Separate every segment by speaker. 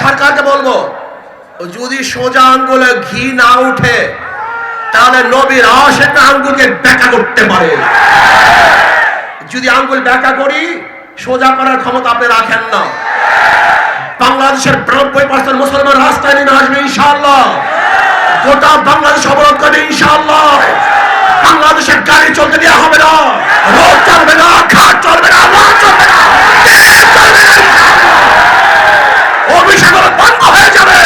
Speaker 1: সরকারকে বলবো, যদি সোজা আঙ্গুলে ঘি না উঠে তাহলে নবীর আশিক আঙ্গুলকে ব্যাকা করতে পারে। যদি আঙ্গুল ব্যাকা করি, সোজা করার ক্ষমতা আপনি রাখেন না। বাংলাদেশের 90% মুসলমান রাস্তায় নেমে আসবে ইনশাআল্লাহ। গোটা বাংলাদেশ অবরোধ করবে ইনশাআল্লাহ। বাংলাদেশের গাড়ি চলতে দেওয়া হবে না, রোড চলবে না, ঘাট চলবে না, লঞ্চ চলবে না, চলবে না। অভিষেকগুলো বন্ধ হয়ে যাবে,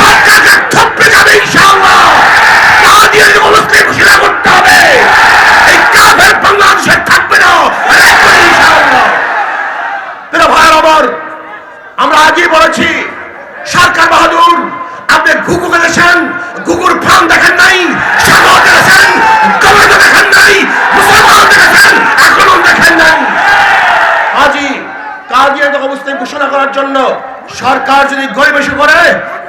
Speaker 1: সরকারকে থপড়ে যাবে ইনশাআল্লাহ। কাদিয়ানি মুসলিম ঘোষণা করতে হবে। এই কাফের বাংলাদেশে থাকবে না ইনশাআল্লাহ। প্রিয় ভাইয়ের আমার, আমরা আজই বলেছি, সরকার বাহাদুর আপনি ঘুঘু দেখেছেন, ঘুঘুর ফার্ম দেখেন নাই, সাগর দেখেছেন, টমেটো দেখেন নাই, মুসলমান দেখেছেন, এখনো দেখেন নাই। আজই কাদিয়ানি অবস্থান ঘোষণা করার জন্য সরকার যদি গরিবেশি করে,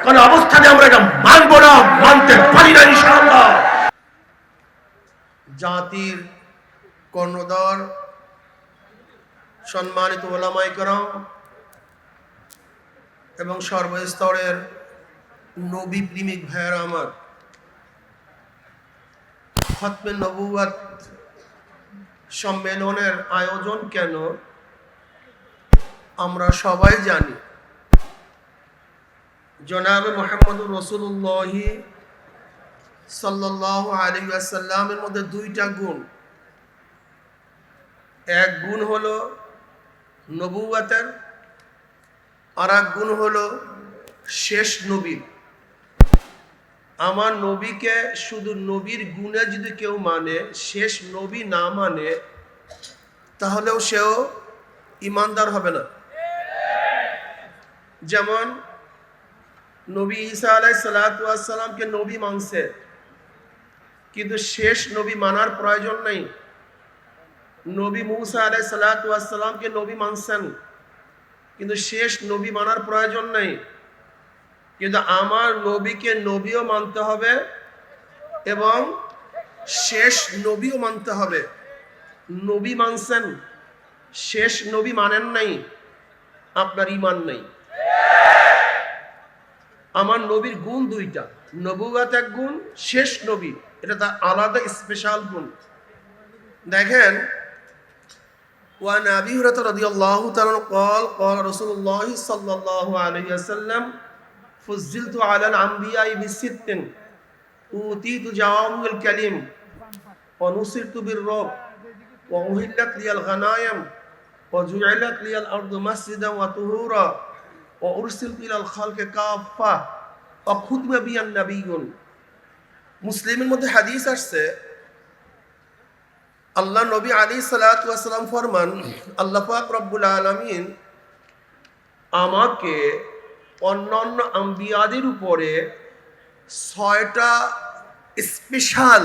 Speaker 1: কোন অবস্থানে আমরা এটা মানব না, মানতে পারি না ইনশাআল্লাহ। জাতির কর্ণধার সম্মানিত ওলামায়ে কেরাম এবং সর্বস্তরের নবী প্রেমিক ভাইয়েরা আমার, খতমে নবুয়ত সম্মেলনের আয়োজন কেন আমরা সবাই জানি। জনাবে মুহাম্মদুর রাসূলুল্লাহ সাল্লাল্লাহু আলাইহি ওয়াসাল্লামের মধ্যে দুইটা গুণ। এক গুণ হলো নবুয়তের, আর এক গুণ হলো শেষ নবী। আমার নবীকে শুধু নবীর গুণে যদি কেউ মানে, শেষ নবী না মানে, তাহলেও সেও ইমানদার হবে না। যেমন নবী ঈসা আলাইহিস সালাতু ওয়াস সালামকে নবী মানছে, কিন্তু শেষ নবী মানার প্রয়োজন নেই। নবী মুসা আলাইহিস সালাতু ওয়াস সালামকে নবী মানছেন, কিন্তু শেষ নবী মানার প্রয়োজন নেই। কিন্তু আমার নবীকে নবীও মানতে হবে এবং শেষ নবীও মানতে হবে। নবী মানছেন, শেষ নবী মানেন নাই, আপনার ঈমান নেই। আমার নবীর গুণ দুইটা, নবুয়ত এক গুণ, শেষ নবী এটা তার আলাদা স্পেশাল গুণ। দেখেন, وعن أبي هريرة رضي الله تعالى عنه قال قال رسول الله صلى الله عليه وسلم فضلت على الأنبياء بست أوتيت جوامع الكلم ونصرت بالرعب وأحلت لي الغنائم وجعلت لي الأرض مسجدا وطهورا وأرسلت إلى الخلق كافة وختم بي النبيون। মুসলিমের মধ্যে হাদিস আসছে, আল্লাহ নবী আলাইহিস সালাতু ওয়াস সালাম ফরমান, আল্লাহ পাক রব্বুল আলামিন আমাকে অন্যান্য আম্বিয়াদের উপরে 6টা স্পেশাল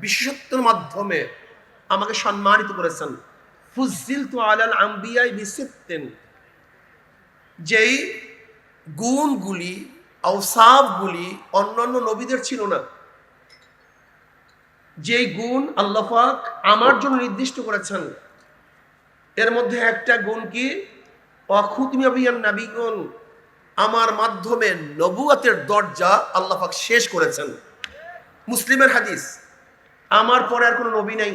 Speaker 1: বিশেষত্বের মাধ্যমে আমাকে সম্মানিত করেছেন। ফুজ্জিলতু আলাল আম্বিয়াই বিসিত্তিন, যেই গুণগুলি, আওসাফগুলি অন্যান্য নবীদের ছিল না, যেই গুণ আল্লাহ পাক আমার জন্য নির্দিষ্ট করেছেন, এর মধ্যে একটা গুণ কি? ওয়াখুতমি বিয়ান নাবিয়ুন, আমার মাধ্যমে নবুয়তের দরজা আল্লাহ পাক শেষ করেছেন। মুসলিমের হাদিস, আমার পরে আর কোনো নবী নাই,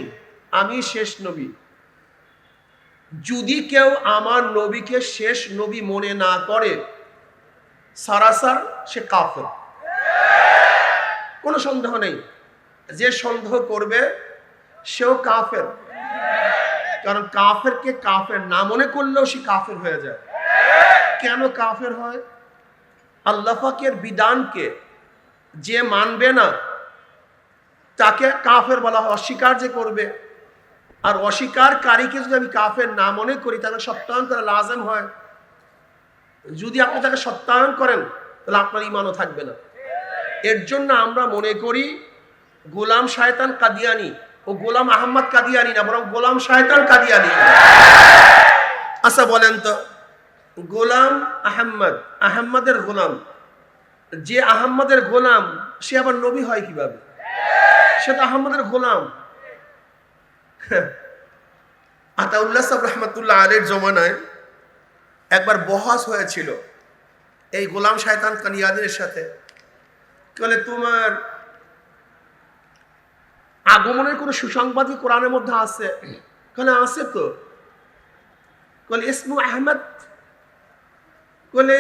Speaker 1: আমি শেষ নবী। যদি কেউ আমার নবীকে শেষ নবী মনে না করে, সারাসার সে কাফের, কোনো সন্দেহ নেই। যে সন্দেহ করবে সেও কাফের, কারণ কাফেরকে কাফের না মনে করলেও সে কাফের হয়ে যায়। কেন কাফের হয়? আল্লাহ পাকের বিধানকে যে মানবে না তাকে কাফের বলা হয়, অস্বীকার যে করবে। আর অস্বীকারীকে যদি আমি কাফের না মনে করি, তাহলে সত্যায়ন করা লাজেম হয়। যদি আপনি তাকে সত্যায়ন করেন, তাহলে আপনার ঈমানও থাকবে না। এর জন্য আমরা মনে করি গোলাম শয়তান কাদিয়ানি ও গোলাম আহমদ কাদিয়ানি না, বরং গোলাম শয়তান কাদিয়ানি। আচ্ছা বলেন তো, গোলাম আহমদ, আহমদের গোলাম, যে আহমদের গোলাম সে আবার নবী হয় কিভাবে? সে তো আহমদের গোলাম। আতাউল্লাহ সাহেব রহমতুল্লাহ আলাইহির জমানায় একবার বহাস হয়েছিল এই গোলাম শয়তান কাদিয়ানির সাথে, বলে তোমার আগমনের কোনো সুসংবাদই কোরআনের মধ্যে আছে? বলে আছে তো। বলে ইসমু আহমদ। বলে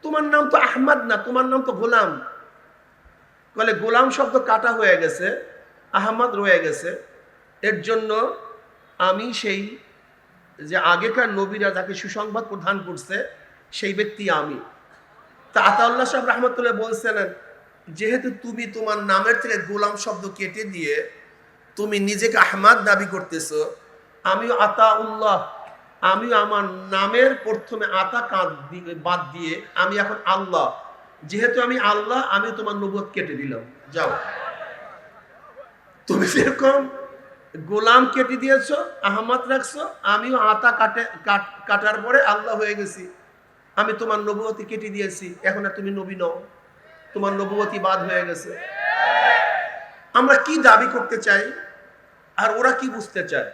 Speaker 1: তোমার নাম তো আহমদ না, তোমার নাম তো গোলাম। বলে গোলাম শব্দ কাটা হয়ে গেছে, আহমদ রয়ে গেছে, এর জন্য আমি সেই যে আগেকার নবীরা যাকে সুসংবাদ প্রদান করছে সেই ব্যক্তি আমি। তা আতাউল্লাহ সাহেব রহমতুল্লাহ বলছিলেন, যেহেতু তুমি তোমার নামের থেকে গোলাম শব্দ কেটে দিয়ে তুমি নিজেকে আহমদ দাবি করতেছো, আমিও আতাউল্লাহ, আমিও আমার নামের প্রথমে আতা বাদ দিয়ে আমি এখন আল্লাহ। যেহেতু আমি আল্লাহ, আমি তোমার নবুয়ত কেটে দিলাম, যাও। তুমি যেরকম গোলাম কেটে দিয়েছো, আহমদ রাখছো, আমিও আতা কাটার পরে আল্লাহ হয়ে গেছি। আমি তোমার নবুয়তি কেটে দিয়েছি, এখন আর তুমি নবী নও, তোমার নবুয়তি বাদ হয়ে গেছে। আমরা কি দাবি করতে চাই আর ওরা কি বুঝতে চায়?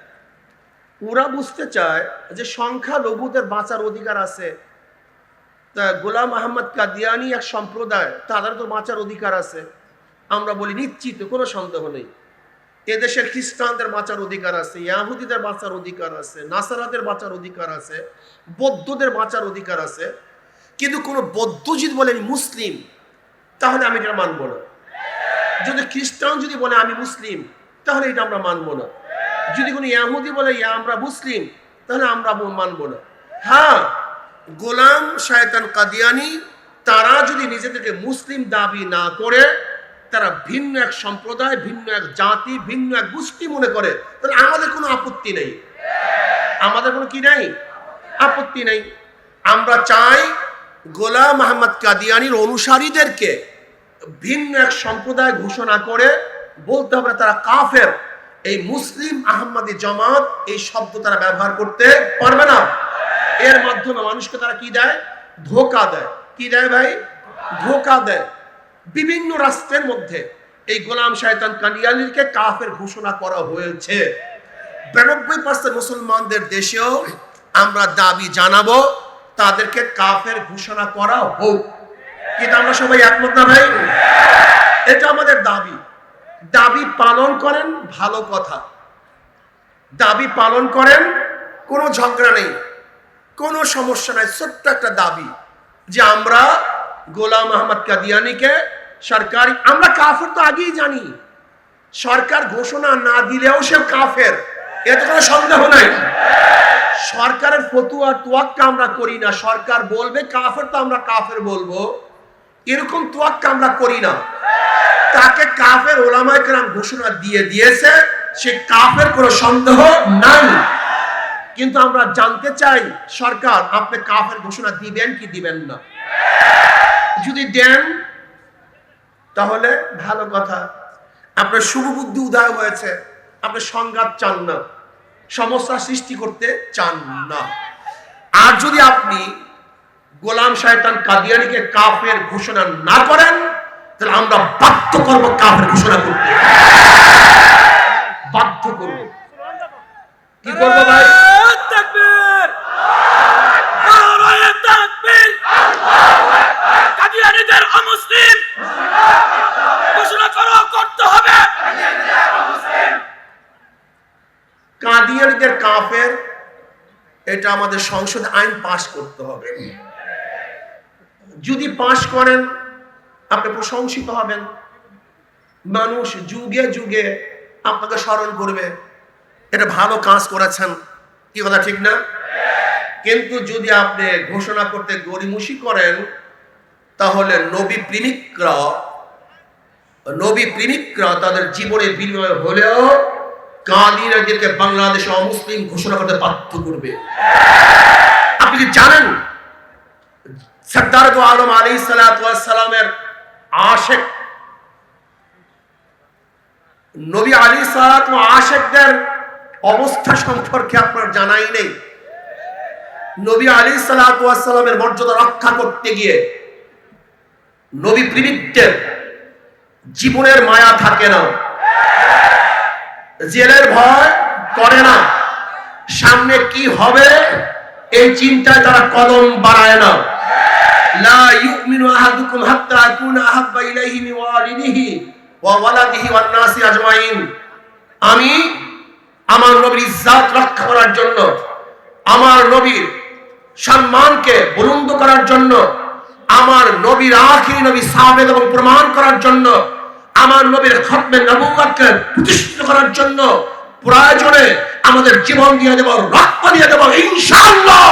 Speaker 1: ওরা বুঝতে চায় যে সংখ্যালঘুদের বাঁচার অধিকার আছে। তা গোলাম আহমদ কাদিয়ানি এক সম্প্রদায়, তাদের তো বাঁচার অধিকার আছে। আমরা বলি নিশ্চিত, কোনো সন্দেহ নেই। এদেশের খ্রিস্টানদের বাঁচার অধিকার আছে, ইয়াহুদিদের বাঁচার অধিকার আছে, নাসারাদের বাঁচার অধিকার আছে, বৌদ্ধদের বাঁচার অধিকার আছে। কিন্তু কোনো বৌদ্ধ যদি বলেন মুসলিম, তাহলে আমি এটা মানবো না। যদি খ্রিস্টান যদি বলে আমি মুসলিম, তাহলে এটা আমরা মানবো না। যদি কোনো ইয়াহুদি বলে আমরা মুসলিম, তাহলে আমরা মানবো না। হ্যাঁ, গোলাম শয়তান কাদিয়ানি তারা যদি নিজেদেরকে মুসলিম দাবি না করে, তারা ভিন্ন এক সম্প্রদায়, ভিন্ন এক জাতি, ভিন্ন এক গোষ্ঠী মনে করে, তাহলে আমাদের কোনো আপত্তি নেই। আমাদের কোনো কি নেই? আপত্তি নেই। আমরা চাই গোলাম আহমদ কাদিয়ানির অনুসারীদেরকে ভিন্ন এক সম্প্রদায় ঘোষণা করে বলতে হবে তারা কাফের। এই মুসলিম আহমদি জামাত এই শব্দ তারা ব্যবহার করতে পারবে না। এর মাধ্যমে মানুষকে তারা কি দেয়? ধোঁকা দেয়। কি দেয় ভাই? ধোঁকা দেয়। বিভিন্ন রাষ্ট্রের মধ্যে এই গোলাম শয়তান কাদিয়ানিকে কাফের ঘোষণা করা হয়েছে। 92% মুসলমানদের দেশেও আমরা দাবি জানাবো তাদেরকে কাফের ঘোষণা করা হোক। কিন্তু আমরা সবাই একমত না ভাই? এটা আমাদের দাবি। দাবি পালন করেন, ভালো কথা। দাবি পালন করেন, কোনো ঝগড়া নেই, কোনো সমস্যা নাই। ছোট্ট একটা দাবি যে আমরা গোলাম আহমদ কাদিয়ানিকে সরকারি, আমরা কাফের তো আগেই জানি, সরকার ঘোষণা না দিলেও সে কাফের, এতে কোনো সন্দেহ নাই। সরকারের ফতুয়া তোয়াক্কা আমরা করি না। সরকার বলবে কাফের, তো আমরা কাফের বলবো, এরকম তোয়াক্কা আমরা করি না। তাকে কাফের ওলামায়ে কেরাম ঘোষণা দিয়ে দিয়েছে, সে কাফের, কোনো সন্দেহ নাই। কিন্তু আমরা জানতে চাই সরকার আপনি কাফের ঘোষণা দিবেন কি দিবেন না। যদি দেন তাহলে ভালো কথা, আপনার শুভবুদ্ধি উদয় হয়েছে, আপনি সংঘাত চান না, সমস্যা সৃষ্টি করতে চান না। আর যদি আপনি গোলাম শয়তান কাদিয়ানিকে কাফের ঘোষণা না করেন, তাহলে আমরা বাধ্য করব কাফের ঘোষণা করতে। বাধ্য করব। কি করব ভাই? তাকবীর! নারায়ে তাকবীর! কাদিয়ানীদের অমুসলিম ঘোষণা করতে হবে। কাদিয়ানীদের কাফের, এটা আমাদের সংসদে আইন পাশ করতে হবে। যদি পাশ করেন আপনি প্রশংসিত হবেন, মানুষ যুগে যুগে আপনাকে স্মরণ করবে, এটা ভালো কাজ করেছেন। কি কথা ঠিক না? কিন্তু যদি আপনি ঘোষণা করতে গড়িমসি করেন, তাহলে নবী প্রেমিকরা তাদের জীবনের বিনিময় হলেও কাদিয়ানীদেরকে বাংলাদেশে অমুসলিম ঘোষণা করতে বাধ্য করবে। আপনি কি জানেন সরদার দো আলম আলাইহিস সালাতু ওয়াস সালামের আশিক নবী আলাইহিস সালাতু আশিকদের অবস্থা সম্পর্কে আপনার জানাই নেই। নবী আলাইহিস সালাতু ওয়াস সালামের মর্যাদা রক্ষা করতে গিয়ে নবী প্রেমিকদের জীবনের মায়া থাকে না, জেলের ভয় করে না, সামনে কি হবে এই চিন্তায় তারা কদম বাড়ায় না। লা ইউমিনু আহাদুকুম হাত্তা আকুনা আহাব্বা ইলাইহি মিন ওয়ালিদিহি ওয়া ওয়ালাদিহি ওয়ান নাসি আজমাইন। আমি আমার নবীর ইজ্জত রক্ষা করার জন্য, আমার নবীর সম্মানকে বুলন্দ করার জন্য, আমার নবীর আখিরি নবী সাবেত এবং প্রমাণ করার জন্য, আমার নবীর খতমে নবুয়্যতকে প্রতিষ্ঠিত করার জন্য প্রয়োজনে আমাদের জীবন দিয়ে দেব, রক্ত দিয়ে দেব ইনশাআল্লাহ।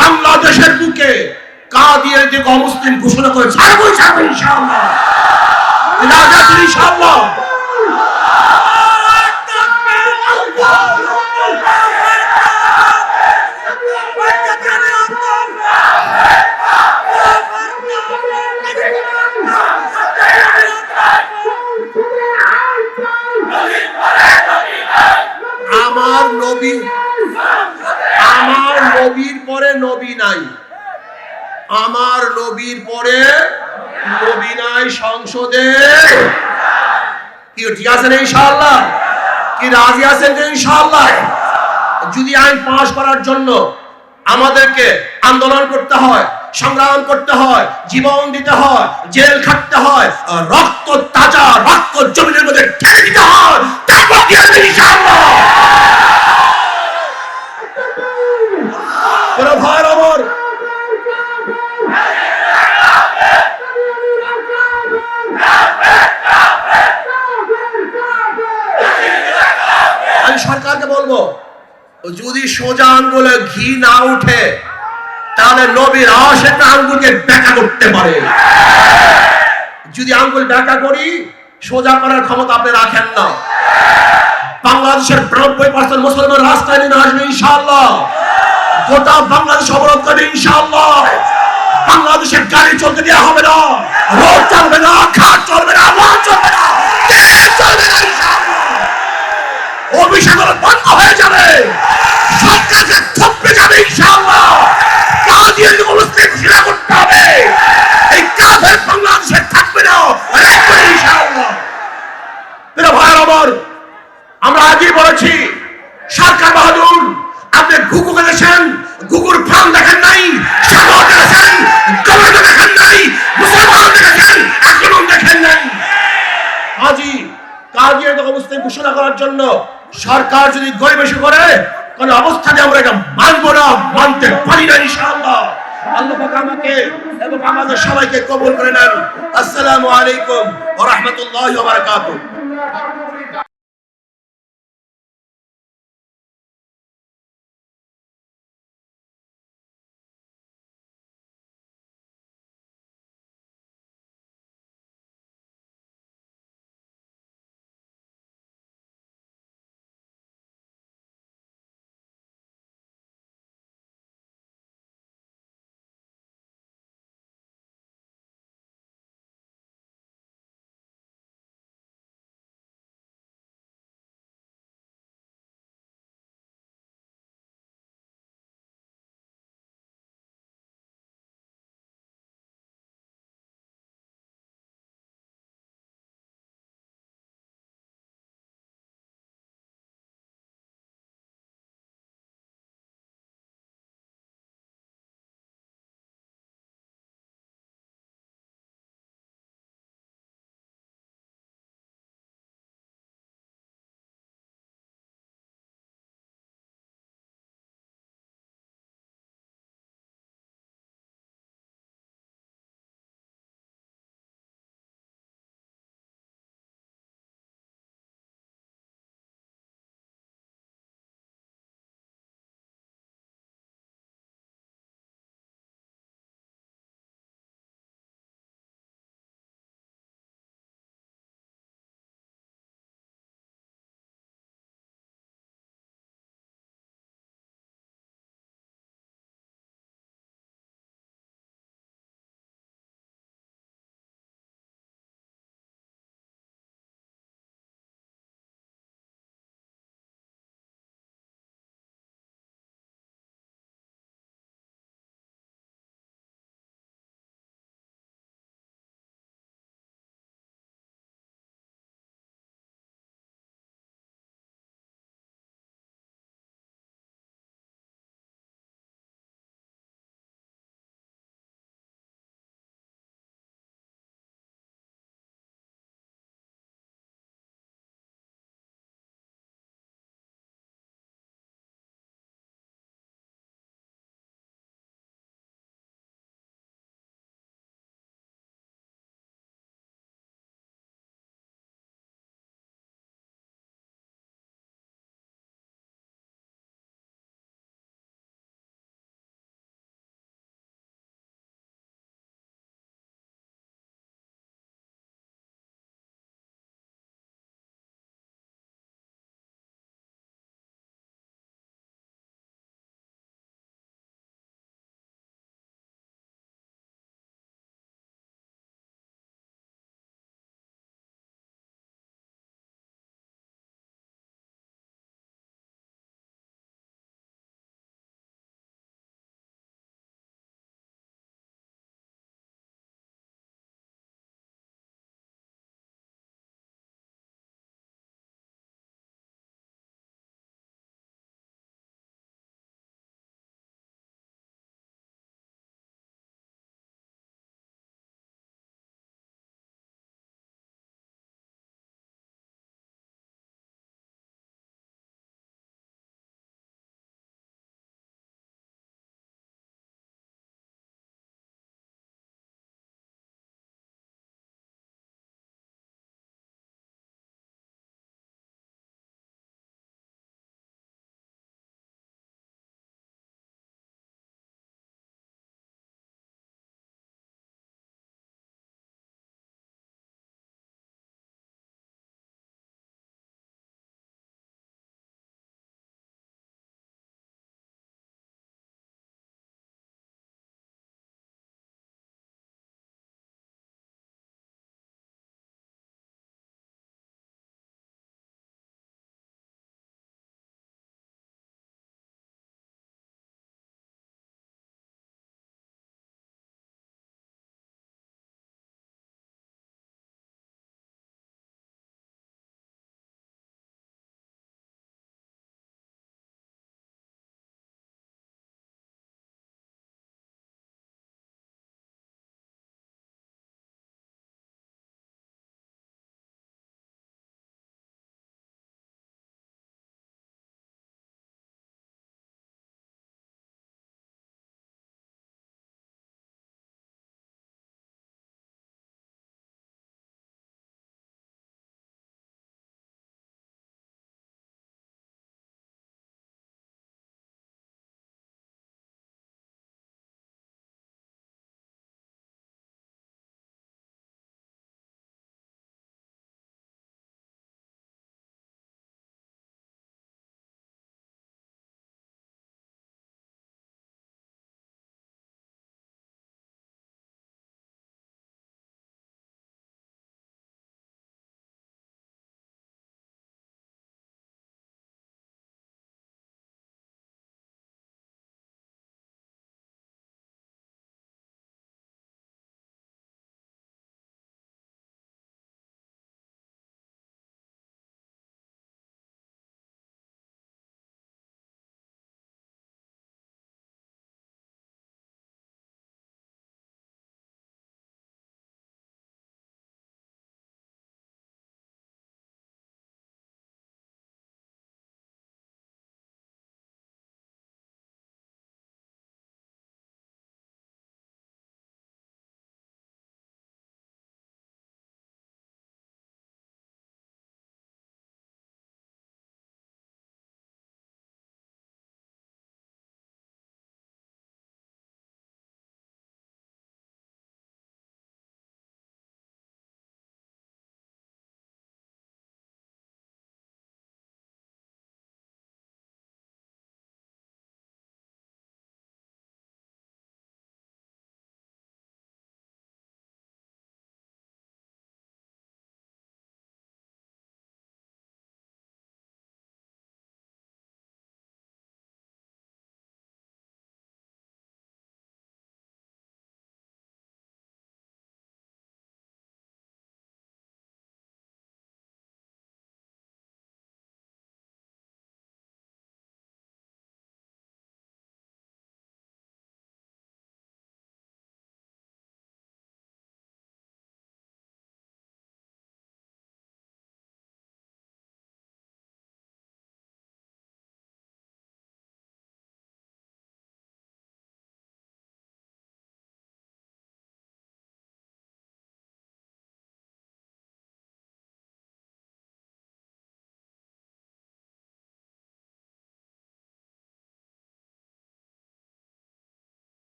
Speaker 1: বাংলাদেশের বুকে কাদিয়ানীকে অমুসলিম ঘোষণা করে ছাড়বো ইনশাআল্লাহ, ইনশাআল্লাহ। আমার নবীর পরে নবী নাই, আমার নবীর পরে নবী নাই সংসদে। কি ঠিক আছে ইনশাআল্লাহ? কি রাজি আছেন ইনশাআল্লাহ? যদি আইন পাস করার জন্য আমাদেরকে আন্দোলন করতে হয়, সংগ্রাম করতে হয়, জীবন দিতে হয়, জেল খাটতে হয়, রক্ত তাজা রক্ত জমিনের মধ্যে ঢেলে দিতে হয়, তারপর ইনশাআল্লাহ। ভাই আমার, আমি সরকারকে বলবো, যদি সোজা আঙ্গুলে ঘি না উঠে তাহলে নবীর আশিক আঙ্গুলকে ব্যাকা করতে পারে। যদি আঙ্গুল ব্যাকা করি, সোজা করার ক্ষমতা আপনি রাখেন না। বাংলাদেশের 90% মুসলমান রাস্তায় নেমে আসবে ইনশাআল্লাহ। গোটা বাংলাদেশ অবরোধ করবে ইনশাআল্লাহ। বাংলাদেশের গাড়ি চলতে দেওয়া হবে না, রোড চলবে না, ঘাট চলবে না, লঞ্চ চলবে না, চলবে না ইনশাআল্লাহ। অভিষেক বন্ধ হয়ে যাবে, সরকারকে থপকে যাবে ইনশাআল্লাহ। কাদিয়ানী মুসলিম ঘোষণা করতে হবে, এই কাফের বাংলাদেশে থাকবে না ইনশাআল্লাহ। প্রিয় ভাই আমার, আমরা আগেই বলেছি, সরকার বাহাদুর আপনি ঘুঘু দেখেছেন, ঘুঘুর ফার্ম দেখেন নাই, সাগর দেখেছেন, টমেটো দেখেন নাই, মুসলমান দেখেছেন, আক্রমণ দেখেন নাই। আজি কাদিয়ানী মুসলিম ঘোষণা করার জন্য সরকার যদি গরিবেশি করে, কোন অবস্থাতে আমরা এটা মানব না, মানতে পারি না ইনশাআল্লাহ। আল্লাহ পাক আমাকে এবং আমাদের সবাইকে কবুল করে নেন। আসসালামু আলাইকুম ওয়া রাহমাতুল্লাহি ওয়া বারাকাতুহু।